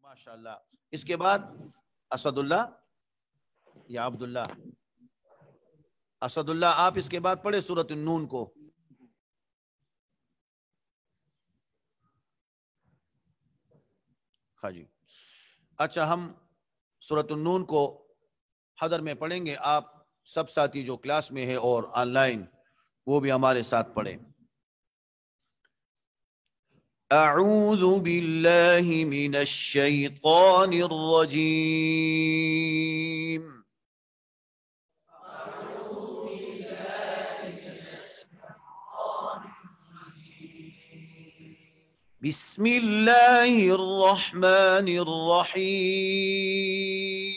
माशाअल्लाह। इसके बाद असदुल्ला या अब्दुल्ला, असदुल्ला आप इसके बाद पढ़े सूरत नून को। हाँ जी, अच्छा हम सूरत नून को हदर में पढ़ेंगे। आप सब साथी जो क्लास में है और ऑनलाइन वो भी हमारे साथ पढ़ें। अऊज़ु बिल्लाहि मिनश शैतानिर रजीम। बिस्मिल्लाहिर रहमानिर रहीम।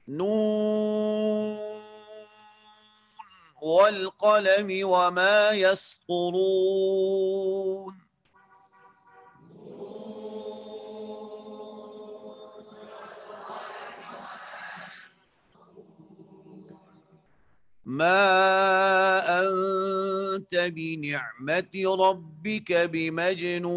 नून वल क़लम वमा यस्तुरून। मा अंत बिनिअमति रब्बिक बिमजनून।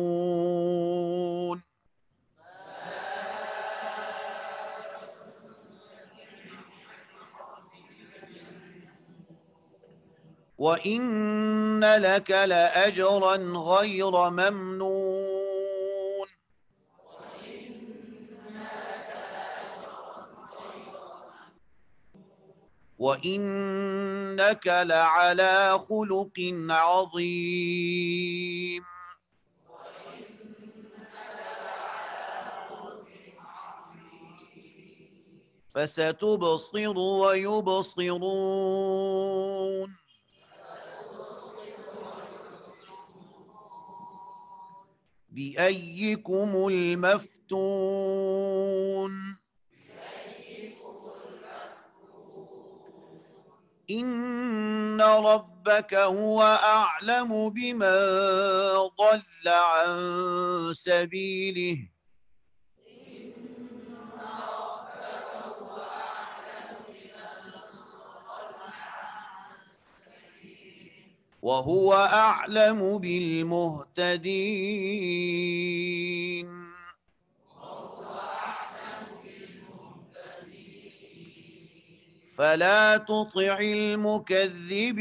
व इन्न लक लअजरन गैर ममनून। व इन्नक लअला खुलुकिन अज़ीम। फसतुबसिरु व युबसिरून। बिअय्यिकुमुल मफ्तून। إن ربك هو أعلم بمن ضل عن سبيله وهو أعلم بالمهتدين. فلا تطع المكذبين.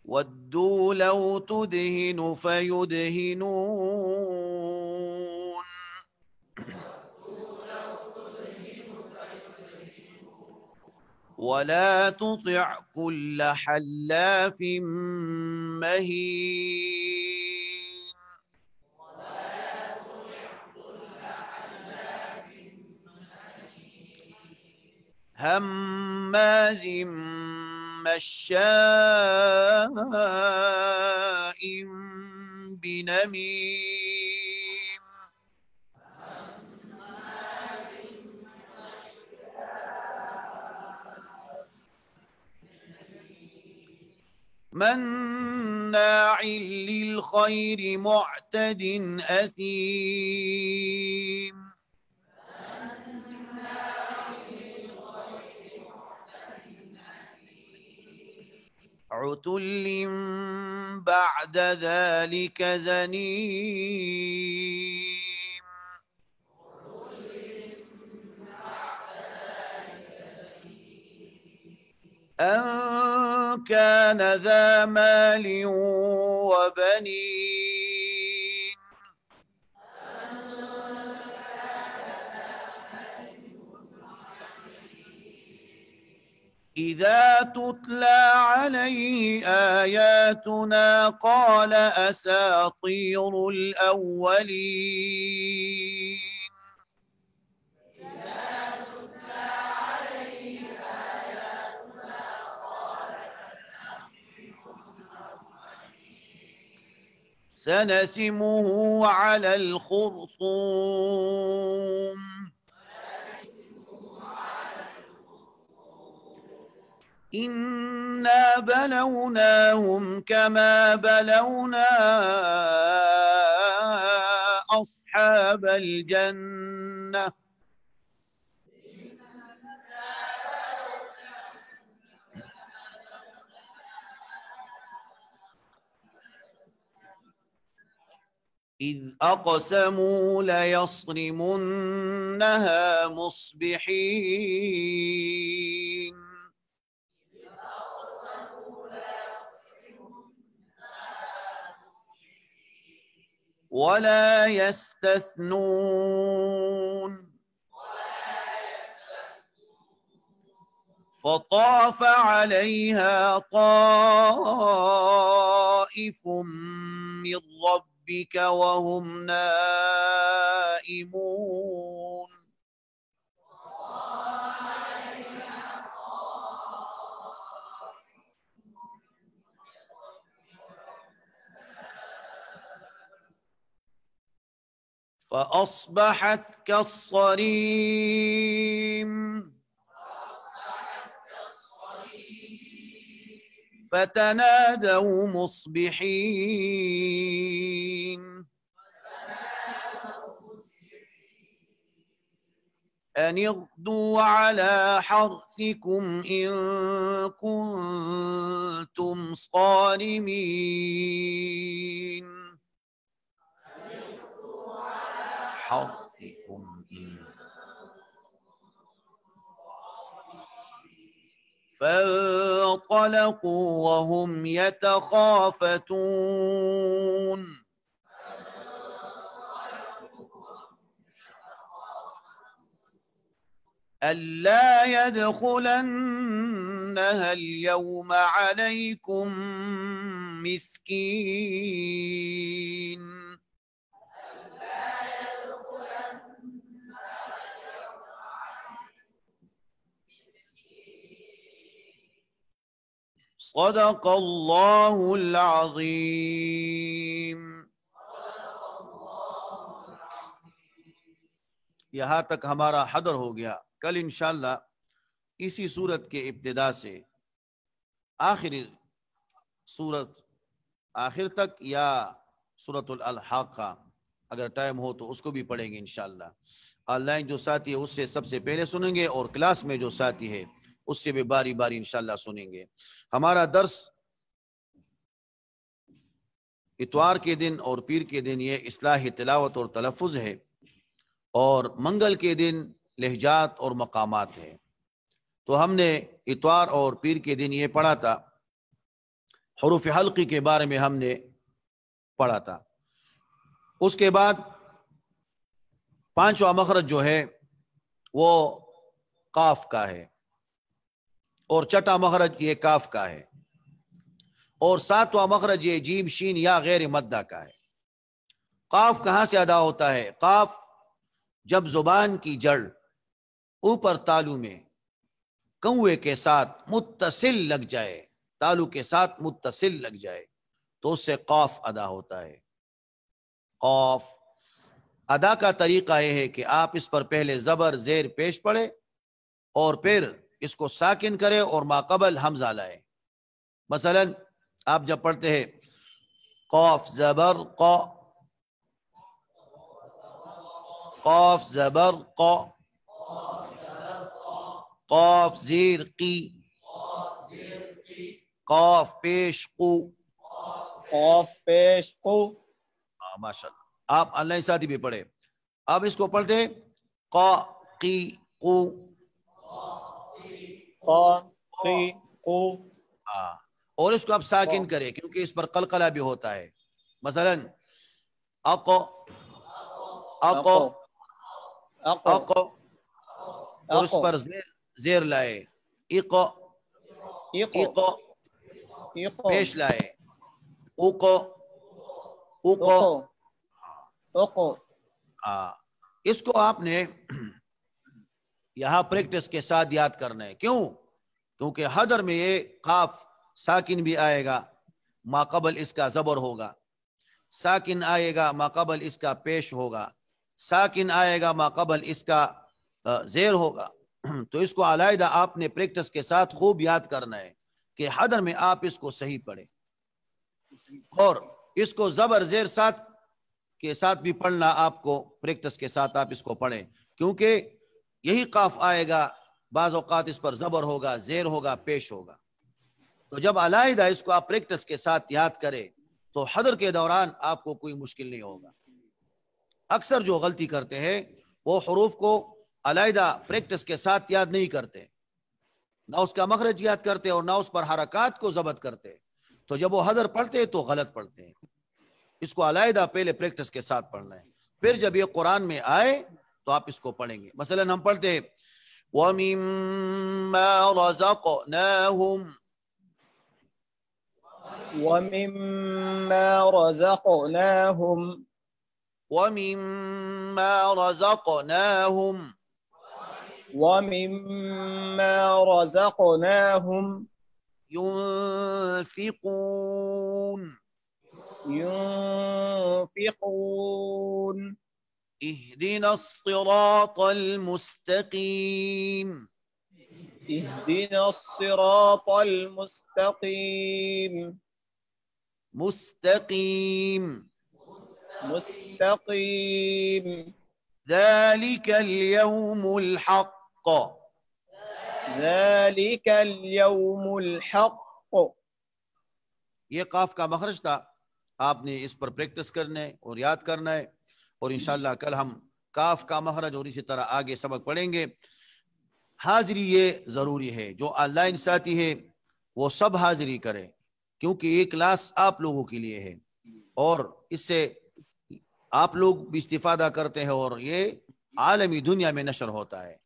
ودوا لو تدهن فيدهنون. ولا تطع كل حلاف مهين. هماز مشاء بنميم. مناع للخير معتد أثيم. عتل بعد ذلك زنيم. أن كان ذا مال وبنين. إذا تتلى عليه آياتنا قال أساطير الأولين. سنسمه على الخرطوم. إنا بلوناهم كما بلونا أصحاب الجنة إذ أقسموا ليصرمنها مصبحين ولا يستثنون فطاف عليها طائف من ربك وهم نائمون فأصبحت كالصريم فتنادوا مصبحين أن اغدوا على حرثكم إن كنتم صارمين حرثكم فانطلقوا وهم يتخافتون ألا يدخلنها اليوم عليكم مسكين صدق الله العظيم. یہاں تک ہمارا حضر ہو گیا. کل انشاءاللہ اسی صورت کے ابتدا سے آخری صورت آخر تک یا سورۃ الحاقہ اگر ٹائم ہو تو اس کو بھی پڑھیں گے انشاءاللہ. آن لائن جو ساتھی ہے اس سے سب سے پہلے سنیں گے اور کلاس میں جو ساتھی ہے اس سے بھی باری باری انشاءاللہ سنیں گے. ہمارا درس اتوار کے دن اور پیر کے دن یہ اصلاح تلاوت اور تلفظ ہے اور منگل کے دن لہجات اور مقامات ہے. تو ہم نے اتوار اور پیر کے دن یہ پڑھا تھا، حروف حلقی کے بارے میں ہم نے پڑھا تھا. اس کے بعد پانچواں مخرج جو ہے وہ قاف کا ہے اور چھٹا مخرج یہ کاف کا ہے اور ساتواں مخرج یہ جیم شین یا غیر مدہ کا ہے. قاف کہاں سے ادا ہوتا ہے؟ قاف جب زبان کی جڑ اوپر تالو میں کوے کے ساتھ متصل لگ جائے، تالو کے ساتھ متصل لگ جائے تو اس سے قاف ادا ہوتا ہے. قاف ادا کا طریقہ یہ ہے کہ آپ اس پر پہلے زبر زیر پیش پڑے اور پھر اس کو ساکن کرے اور ماقبل حمزہ لائے. مثلا آپ جب پڑھتے ہیں قاف زبر قا، قاف زبر قا، قاف زیر قی، قاف پیش قو، قاف پیش قو. ماشاءاللہ. آپ اللہ ساتھی بھی پڑھے. اب اس کو پڑھتے ہیں قا قی قو، قا قی قو. اور اس کو آپ ساکن کرے کیونکہ اس پر قلقلہ بھی ہوتا ہے. مثلا اق اق اق اور اس پر زیر لائے، اق اق پیش لائے، اق اق. اس کو آپ نے یہاں پریکٹس کے ساتھ یاد کرنا ہے. کیوں؟ کیونکہ حضر میں یہ قاف ساکن بھی آئے گا، ماقبل اس کا زبر ہوگا، ساکن آئے گا ماقبل اس کا پیش ہوگا، ساکن آئے گا ماقبل اس کا زیر ہوگا. تو اس کو علیحدہ آپ نے پریکٹس کے ساتھ خوب یاد کرنا ہے کہ حضر میں آپ اس کو صحیح پڑھیں اور اس کو زبر زیر ساتھ کے ساتھ بھی پڑھنا آپ کو پریکٹس کے ساتھ آپ اس کو پڑھیں کیونکہ یہی قاف آئے گا، بعض اوقات اس پر زبر ہوگا، زیر ہوگا، پیش ہوگا. تو جب علیحدہ اس کو آپ پریکٹس کے ساتھ یاد کریں تو حضر کے دوران آپ کو کوئی مشکل نہیں ہوگا۔ اکثر جو غلطی کرتے ہیں وہ حروف کو علیحدہ پریکٹس کے ساتھ یاد نہیں کرتے، نہ اس کا مخرج یاد کرتے اور نہ اس پر حرکات کو ضبط کرتے، تو جب وہ حضر پڑھتے تو غلط پڑھتے ہیں۔ اس کو علیحدہ پہلے پریکٹس کے ساتھ پڑھنا ہے، پھر جب یہ قرآن میں آئے تو آپ اس کو پڑھیں گے۔ مثلا ہم پڑھتے ہیں وَمِمَّا رَزَقْنَاهُمْ، وَمِمَّا رَزَقْنَاهُمْ وَمِمَّا رَزَقْنَاهُمْ وَمِمَّا رَزَقْنَاهُمْ يُنْفِقُونَ يُنْفِقُونَ اهدنا الصراط المستقيم اهدنا الصراط المستقيم مستقيم مستقيم ذلك اليوم الحق ذلك اليوم الحق۔ یہ قاف کا مخرج تھا، آپ نے اس پر پریکٹس کرنا ہے اور یاد کرنا ہے، اور انشاءاللہ کل ہم کاف کا مخرج اور اسی طرح آگے سبق پڑھیں گے۔ حاضری یہ ضروری ہے، جو آن لائن ساتھی ہے وہ سب حاضری کرے، کیونکہ یہ کلاس آپ لوگوں کے لیے ہے اور اس سے آپ لوگ بھی استفادہ کرتے ہیں اور یہ عالمی دنیا میں نشر ہوتا ہے،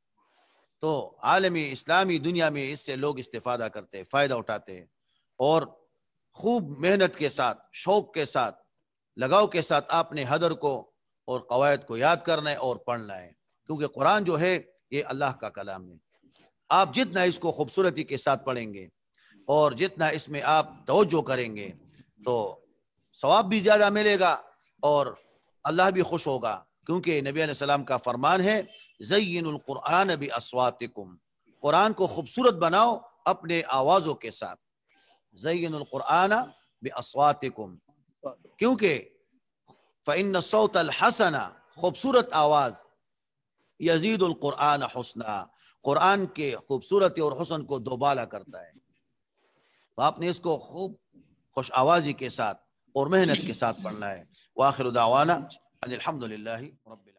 تو عالمی اسلامی دنیا میں اس سے لوگ استفادہ کرتے ہیں، فائدہ اٹھاتے ہیں، اور خوب محنت کے ساتھ، شوق کے ساتھ، لگاؤ کے ساتھ آپ نے حضر کو اور قواعد کو یاد کرنا ہے اور پڑھنا ہے، کیونکہ قرآن جو ہے یہ اللہ کا کلام ہے۔ آپ جتنا اس کو خوبصورتی کے ساتھ پڑھیں گے اور جتنا اس میں آپ توجہ کریں گے تو ثواب بھی زیادہ ملے گا اور اللہ بھی خوش ہوگا، کیونکہ نبی علیہ السلام کا فرمان ہے زینوا القرآن باصواتکم، قرآن کو خوبصورت بناؤ اپنے آوازوں کے ساتھ، زینوا القرآن باصواتکم، کیونکہ فإن الصوت الحسن، خوبصورت آواز، یزید القرآن حسنا، قرآن کے خوبصورتی اور حسن کو دوبالا کرتا ہے۔ تو آپ نے اس کو خوب خوش آوازی کے ساتھ اور محنت کے ساتھ پڑھنا ہے۔ وآخر دعوانا ان الحمد للہ رب العالمین۔